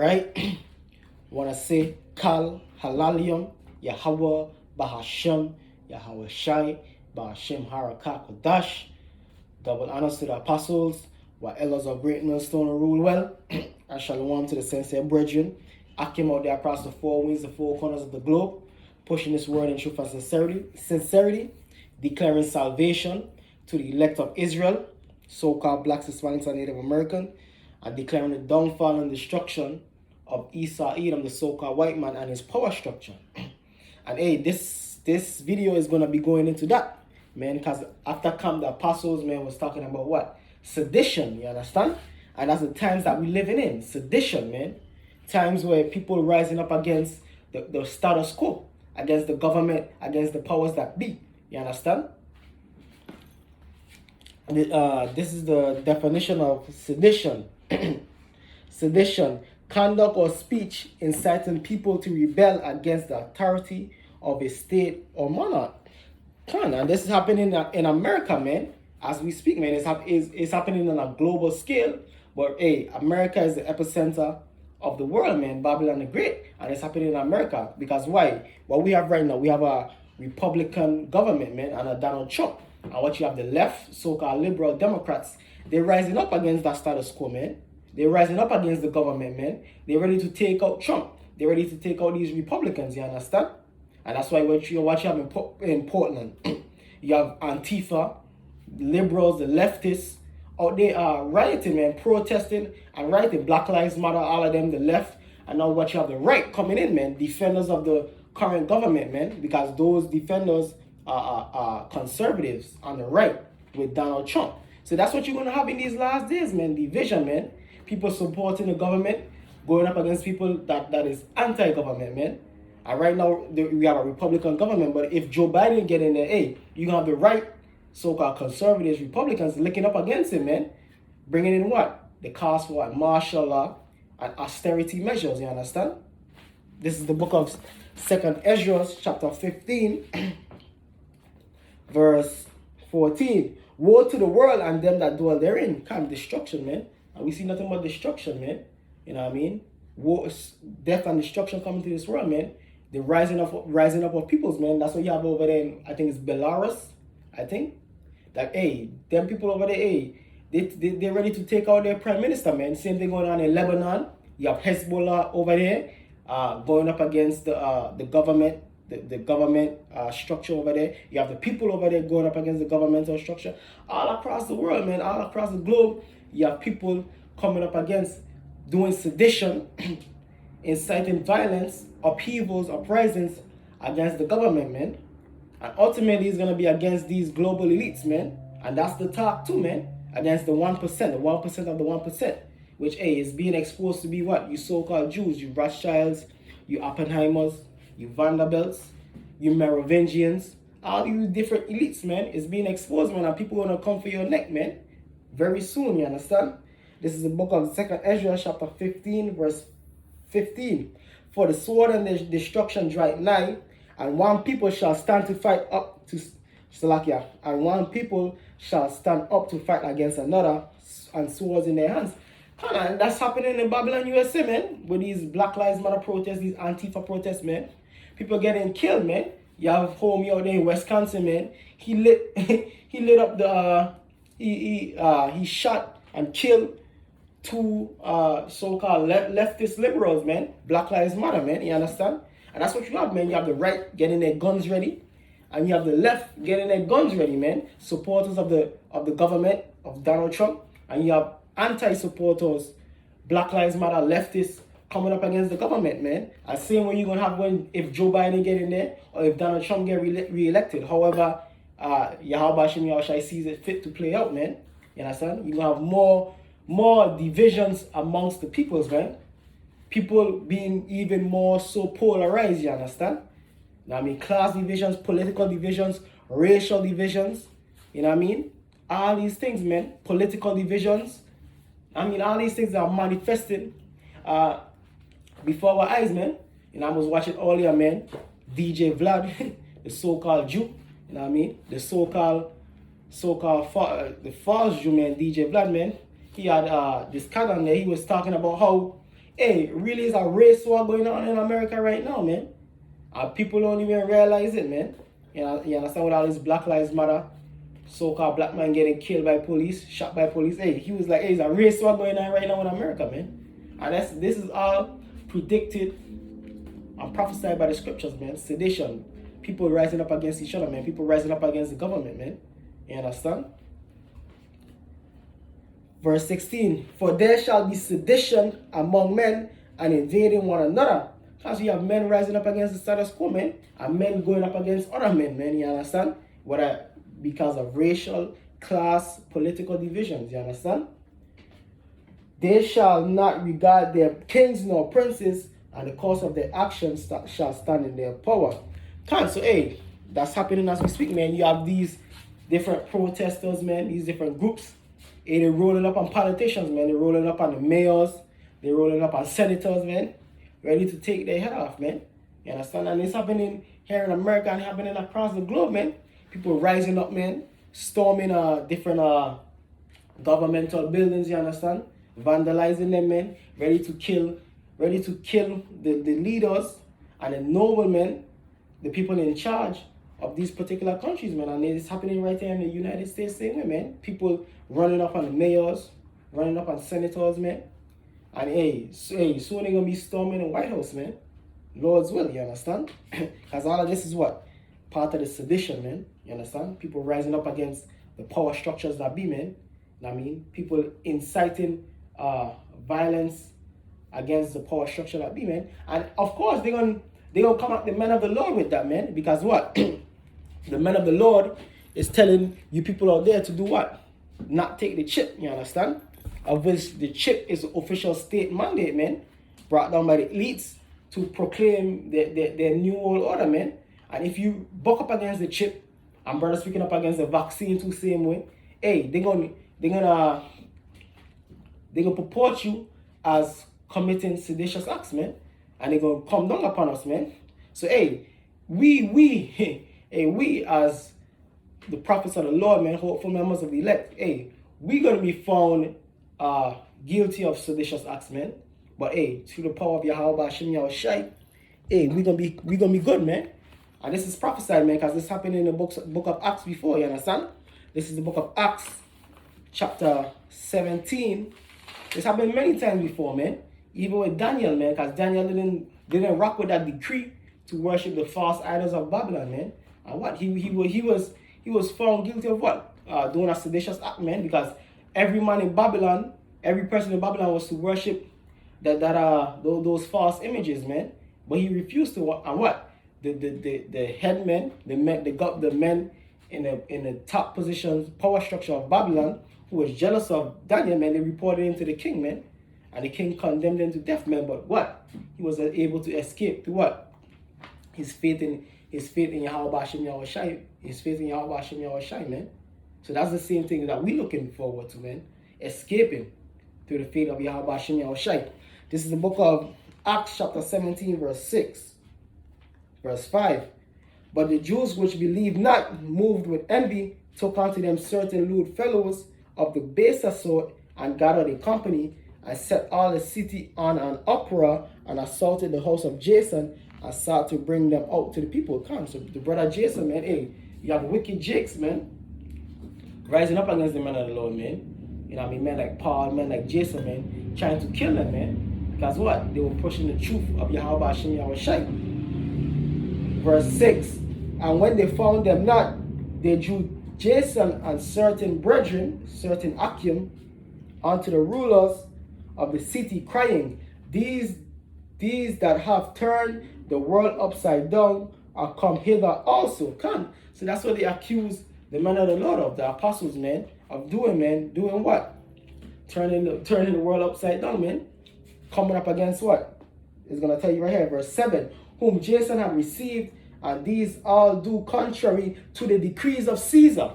right? Want to say Kal Halalium Yahweh Bahashem Yahweh Shai Bahashem Harakah Kodash. Double honors to the apostles, while elders of great millstone rule well, and shalom to the sincere brethren. I came out there across the four winds, the four corners of the globe, pushing this word in truth and sincerity, declaring salvation to the elect of Israel, so-called blacks, Hispanics, and Native American, and declaring the downfall and destruction of Esau Edom, the so-called white man, and his power structure. And hey, this video is going to be going into that, man, because after come the apostles, man, was talking about what? Sedition, you understand? And that's the times that we're living in. Sedition, man. Times where people rising up against the status quo, against the government, against the powers that be. You understand? This is the definition of sedition. Sedition, conduct or speech inciting people to rebel against the authority of a state or monarch. And this is happening in America, man. As we speak, man, it's happening on a global scale. But hey, America is the epicenter of the world, man. Babylon the Great, and it's happening in America because why? What we have right now, we have a Republican government, man, and a Donald Trump. And what you have the left, so-called liberal Democrats, they're rising up against that status quo, man. They're rising up against the government, man. They're ready to take out Trump. They're ready to take out these Republicans. You understand? And that's why what you have in Portland, you have Antifa, liberals, the leftists, out there rioting, man, protesting and rioting. Black Lives Matter, all of them, the left. And now what you have the right coming in, man, defenders of the current government, man, because those defenders are conservatives on the right with Donald Trump. So that's what you're going to have in these last days, man, division, man. People supporting the government, going up against people that is anti-government, man. And right now, we have a Republican government, but if Joe Biden get in there, hey, you're going to have the right so-called conservatives, Republicans linking up against him, man. Bringing in what? The cause for martial law and austerity measures, you understand? This is the book of 2nd Ezra, chapter 15, verse 14. Woe to the world and them that dwell therein. Kind of destruction, man. And we see nothing but destruction, man. You know what I mean? War, death and destruction coming to this world, man. The rising up of peoples, man. That's what you have over there in, I think it's Belarus, I think. That, hey, them people over there, hey, they're ready to take out their prime minister, man. Same thing going on in Lebanon. You have Hezbollah over there going up against the government, the government structure over there. You have the people over there going up against the governmental structure. All across the world, man, all across the globe, you have people coming up against doing sedition, inciting violence, upheavals, uprisings against the government, man. And ultimately, it's going to be against these global elites, man. And that's the talk too, man. Against the 1%, the 1% of the 1%. Which, hey, is being exposed to be what? You so-called Jews, you Rothschilds, you Oppenheimers, you Vanderbilts, you Merovingians. All you different elites, man, is being exposed, man. And people going to come for your neck, man. Very soon, you understand? This is the book of 2nd Ezra, chapter 15, verse 15. For the sword and the destruction draw nigh, and one people shall stand to fight up to Salakia, and one people shall stand up to fight against another, and swords in their hands. And that's happening in Babylon, USA, man. With these Black Lives Matter protests, these Antifa protests, man. People getting killed, man. You have homie out there in Wisconsin, man. He lit up the he shot and killed two so-called leftist liberals, man. Black Lives Matter, man. You understand? And that's what you have, man. You have the right getting their guns ready, and you have the left getting their guns ready, man. Supporters of the government of Donald Trump, and you have anti-supporters, Black Lives Matter leftists coming up against the government, man. And same way you're gonna have if Joe Biden get in there or if Donald Trump get re-elected. However, Yahweh Hashem Yahushai sees it fit to play out, man. You understand? You're gonna have more divisions amongst the peoples, man. People being even more so polarized, you understand? Now, I mean, class divisions, political divisions, racial divisions, you know what I mean? All these things, man, political divisions. I mean, all these things are manifesting before our eyes, man. You know, I was watching earlier, man, DJ Vlad, the so-called Jew, you know what I mean? The so-called the false Jew, man, DJ Vlad, man. He had this cat on there. He was talking about how hey, really is a race war going on in America right now, man. People don't even realize it, man. You understand, with all this Black Lives Matter, so-called black man getting killed by police, shot by police. Hey, he was like, hey, there's a race war going on right now in America, man. And this is all predicted and prophesied by the scriptures, man. Sedition. People rising up against each other, man. People rising up against the government, man. You understand? Verse 16. For there shall be sedition among men and invading one another. Because you have men rising up against the status quo, man. And men going up against other men, man. You understand? Whether because of racial, class, political divisions. You understand? They shall not regard their kings nor princes, and the cause of their actions shall stand in their power. So, hey, that's happening as we speak, man. You have these different protesters, man, these different groups. Hey, they're rolling up on politicians, man. They're rolling up on the mayors. They're rolling up on senators, man. Ready to take their head off, man. You understand? And it's happening here in America and happening across the globe, man. People rising up, man. Storming different governmental buildings, you understand? Vandalizing them, man. Ready to kill the leaders and the noblemen, the people in charge of these particular countries, man. And it's happening right here in the United States same way, man. People running up on the mayors, running up on senators, man. And hey, soon they're gonna be storming the White House, man. Lord's will, you understand? Because all of this is what? Part of the sedition, man. You understand? People rising up against the power structures that be, man. I mean, people inciting violence against the power structure that be, man. And of course, they're gonna come at the men of the Lord with that, man. Because what? The men of the Lord is telling you people out there to do what? Not take the chip, you understand? Of which the chip is the official state mandate, man. Brought down by the elites to proclaim their new world order, man. And if you buck up against the chip, and brother speaking up against the vaccine too same way, hey, they're gonna purport you as committing seditious acts, man. And they're gonna come down upon us, man. So hey, we as the prophets of the Lord, man, hopeful members of the elect, hey, we're gonna be found guilty of seditious acts, man. But hey, through the power of Yahweh Hashem Yahushai, hey, we're gonna be good, man. And this is prophesied, man, because this happened in the book of Acts before, you understand? This is the book of Acts, chapter 17. This happened many times before, man. Even with Daniel, man, because Daniel didn't rock with that decree to worship the false idols of Babylon, man. And what? He was found guilty of what? Doing a seditious act, man, because every man in Babylon, every person in Babylon was to worship those false images, man. But he refused to. And what? The headmen, the men in the top positions, power structure of Babylon, who was jealous of Daniel, man, they reported him to the king, man. And the king condemned him to death, man. But what? He was able to escape through what? His faith in Yahweh Hashem Yahushai. His faith in Yahweh Hashem Yahushai, man. So that's the same thing that we're looking forward to, man. Escaping through the faith of Yahweh Hashem Yahushai. This is the book of Acts chapter 17, verse 6. Verse 5. But the Jews which believed not, moved with envy, took unto them certain lewd fellows of the baser sort, and gathered a company, and set all the city on an uproar, and assaulted the house of Jason, and sought to bring them out to the people. Come, so the brother Jason, man, hey, you have wicked jakes, man, rising up against the men of the Lord, man. You know what I mean? Men like Paul, men like Jason, man, trying to kill them, man. Because what? They were pushing the truth of Yahweh Hashem Yahushai. Verse 6. And when they found them not, they drew Jason and certain brethren, certain Akim, unto the rulers of the city, crying, These that have turned the world upside down are come hither also. Come. So that's what they accuse the men of the Lord of, the apostles, man, of doing, man. Doing what? Turning the world upside down, man. Coming up against what? It's going to tell you right here, verse 7. Whom Jason had received, and these all do contrary to the decrees of Caesar.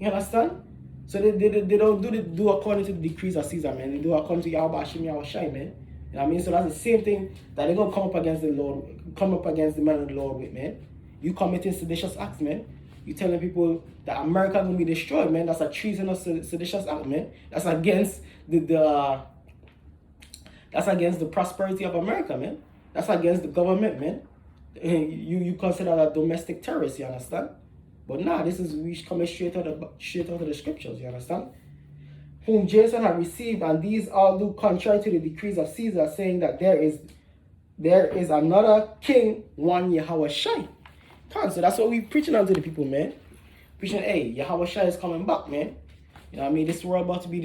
You understand? So they don't do according to the decrees of Caesar, man. They do according to Yahweh Hashem Yahushai, man. You know what I mean? So that's the same thing that they're gonna come up against the Lord, come up against the man of the Lord with, man. You committing seditious acts, man. You telling people that America gonna be destroyed, man. That's a treasonous seditious act, man. That's against the That's against the prosperity of America, man. That's against the government, man. You consider that domestic terrorist, you understand? But nah, this is we coming straight out of the scriptures, you understand? Whom Jason had received, and these all do contrary to the decrees of Caesar, saying that there is another king, one Yahweh Shai. So that's what we preaching unto the people, man. Preaching, hey, Yahweh Shai is coming back, man. You know what I mean? This world about to be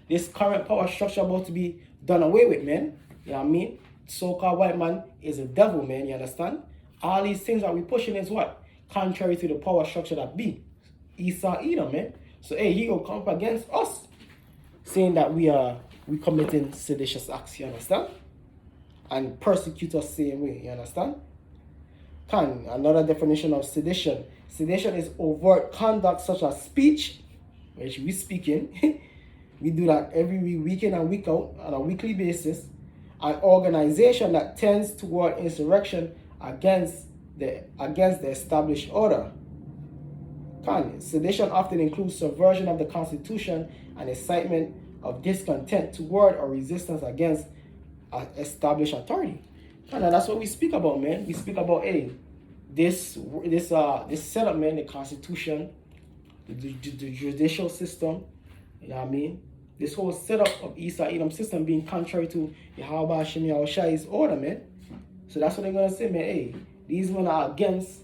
this current power structure about to be done away with, man. You know what I mean? So-called white man is a devil, man. You understand? All these things that we pushing is what? Contrary to the power structure that be Esau, Edom, man. So hey, he gonna come up against us, saying that we committing seditious acts. You understand? And persecute us same way. You understand? Another definition of sedition. Sedition is overt conduct such as speech, which we speaking. We do that every week in and week out on a weekly basis. An organization that tends toward insurrection against the established order. Sedition often includes subversion of the Constitution and incitement of discontent toward or resistance against established authority. That's what we speak about, man. We speak about this setup, man, the Constitution, the judicial system. You know what I mean? This whole setup of Esau Edom system being contrary to Yahweh Hashem Yahweh Shai's order, man. So that's what they're gonna say, man. Hey, these men are against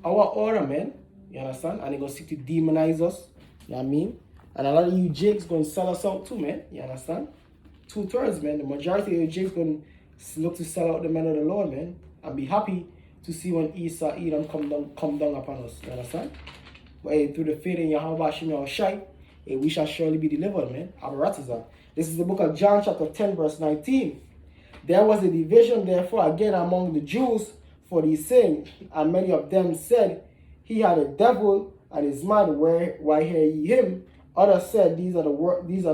our order, man. You understand? And they're gonna seek to demonize us. You know what I mean? And a lot of you jigs gonna sell us out too, man. You understand? 2/3, man. The majority of you jigs gonna look to sell out the men of the Lord, man. And be happy to see when Esau Edom come down upon us. You understand? But hey, through the faith in Yahweh Hashem Yahweh Shai, we shall surely be delivered, man. Abaratizah. This is the book of John chapter 10 verse 19. There was a division therefore again among the Jews for these sayings, and many of them said, he had a devil and is mad, why hear ye him? Others said, these are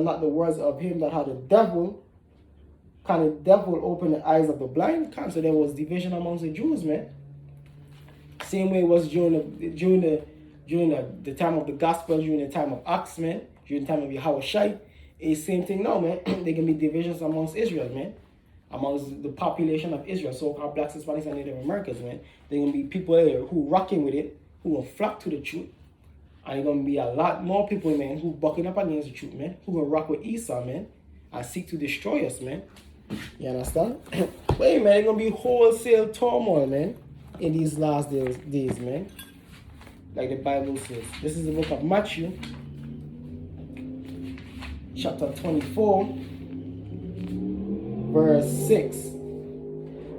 not the words of him that had a devil. Can a devil open the eyes of the blind? So there was division amongst the Jews, man. Same way it was during the time of the gospel, during the time of Acts, man, during the time of Yahweh Shai. It's same thing now, man. There can be divisions amongst Israel, man. Amongst the population of Israel, so-called blacks, Hispanics, and Native Americans, man. There can be people there who rocking with it, who will flock to the truth. And there's going to be a lot more people, man, who bucking up against the truth, man. Who will rock with Esau, man. And seek to destroy us, man. You understand? But hey, man, there's going to be wholesale turmoil, man, in these last days, man. Like the Bible says. This is the book of Matthew, chapter 24, verse 6.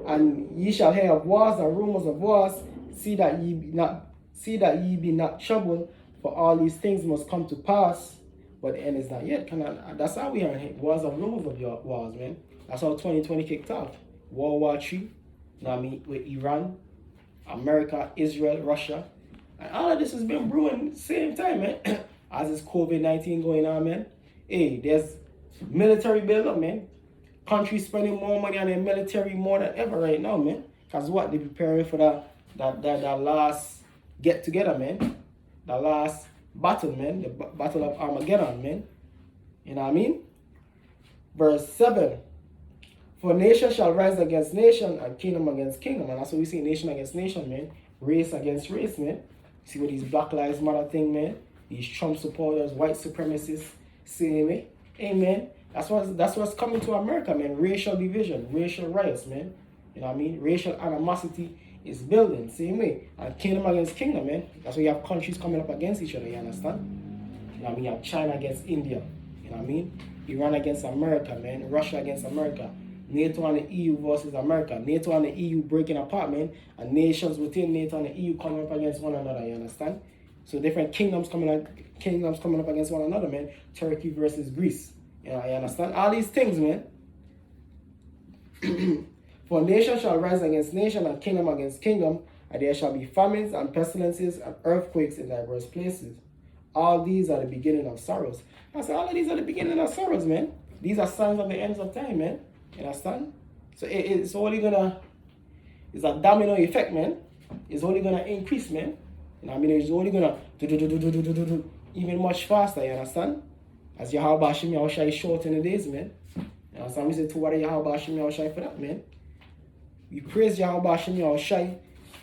And ye shall hear of wars and rumors of wars. See that ye be not troubled, for all these things must come to pass, but the end is not yet. That's how we are. Wars and rumors of wars, man. That's how 2020 kicked off. World War III, you know what I mean, with Iran, America, Israel, Russia. And all of this has been brewing at the same time, man. As this COVID-19 going on, man. Hey, there's military build-up, man. Countries spending more money on their military more than ever right now, man. Because what? They're preparing for that last get-together, man. The last battle, man. The battle of Armageddon, man. You know what I mean? Verse 7. For nation shall rise against nation and kingdom against kingdom. And that's what we see, nation against nation, man. Race against race, man. See what these Black Lives Matter thing, man. These Trump supporters, white supremacists, saying, man. Hey, man. That's what's coming to America, man. Racial division, racial riots, man. You know what I mean? Racial animosity is building, same way. And kingdom against kingdom, man. That's why you have countries coming up against each other, you understand? You know what I mean? You have China against India, you know what I mean? Iran against America, man. Russia against America. NATO and the EU versus America. NATO and the EU breaking apart, man. And nations within NATO and the EU coming up against one another, you understand? So different kingdoms coming up against one another, man. Turkey versus Greece. You know, you understand? All these things, man. For nation shall rise against nation and kingdom against kingdom, and there shall be famines and pestilences and earthquakes in diverse places. All these are the beginning of sorrows. I said, all of these are the beginning of sorrows, man. These are signs of the ends of time, man. You understand? So it's only gonna, it's a domino effect, man. It's only gonna increase, man. You know what I mean? It's only gonna do even much faster, you understand? As Yahweh Hashem Yahweh is short in the days, man. You understand? We say to what Yahweh Hashem Yahushai for that, man. We praise Yahweh Hashem Yahushai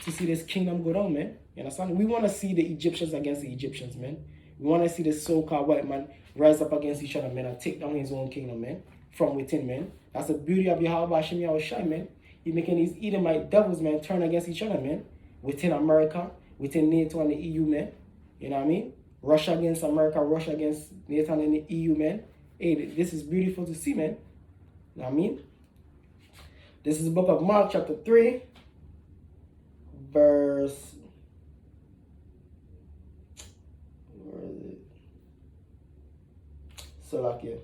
to see this kingdom go down, man. You understand? We want to see the Egyptians against the Egyptians, man. We want to see the so-called white man rise up against each other, man, and take down his own kingdom, man, from within, man. That's the beauty of Yahweh Hashem Yahushai, man. He's making these Edomite devils, man, turn against each other, man. Within America, within NATO and the EU, man. You know what I mean? Russia against America, Russia against NATO and the EU, man. Hey, this is beautiful to see, man. You know what I mean? This is the book of Mark, chapter 3, verse... Where is it? Salakia.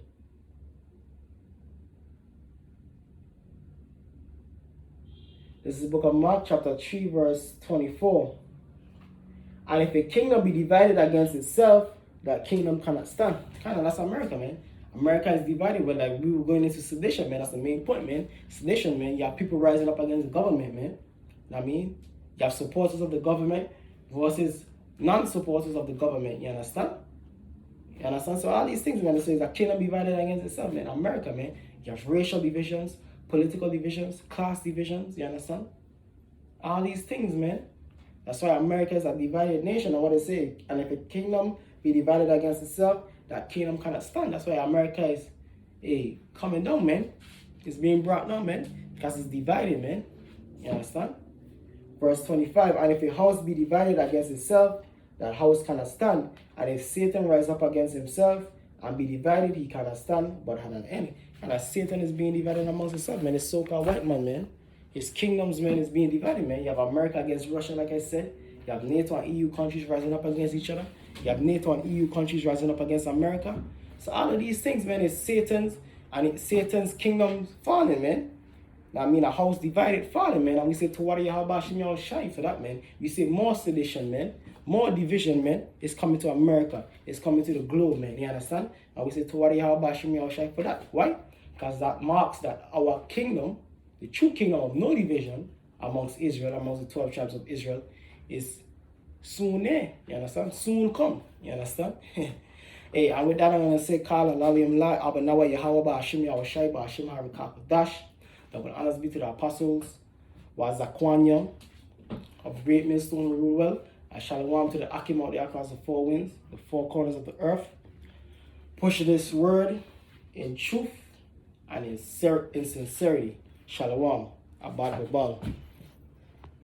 This is the book of Mark, chapter 3, verse 24. And if a kingdom be divided against itself, that kingdom cannot stand. Kind of, that's America, man. America is divided, but like we were going into sedition, man. That's the main point, man. Sedition, man. You have people rising up against the government, man. You know what I mean? You have supporters of the government versus non-supporters of the government. You understand? You understand? So all these things, man, so it's a kingdom divided against itself, man. America, man. You have racial divisions, political divisions, class divisions. You understand? All these things, man. That's why America is a divided nation. And what they say, and if a kingdom be divided against itself, that kingdom cannot stand. That's why America is coming down, man. It's being brought down, man, because it's divided, man. You understand? Verse 25, and if a house be divided against itself, that house cannot stand. And if Satan rise up against himself and be divided, he cannot stand, but had an end. And as Satan is being divided amongst himself, man, it's so-called white man, man. His kingdoms, man, is being divided, man. You have America against Russia, like I said. You have NATO and EU countries rising up against each other. You have NATO and EU countries rising up against America. So all of these things, man, is Satan's kingdom falling, man. I mean, a house divided falling, man. And we say, Tawari Yahweh Shem Yahushai for that, man. We say more sedition, man. More division, man, is coming to America. It's coming to the globe, man. You understand? And we say, Tawari Yahweh Shem Yahushai for that. Why? Because that marks that our kingdom, the true kingdom of no division amongst Israel, amongst the 12 tribes of Israel, is soon there. You understand? Soon come. You understand? Hey, and with that, I'm going to say, Kala, Lalim La, Abanawa, Yahweh, Hashem, Yahushai, Hashem, Harikak, Dash. Double honors be to the apostles, Wazakwanyam, of great millstone rule well, and Shalom to the Akim out there across the four winds, the four corners of the earth. Push this word in truth and in sincerity. Shalom. Abad Babal.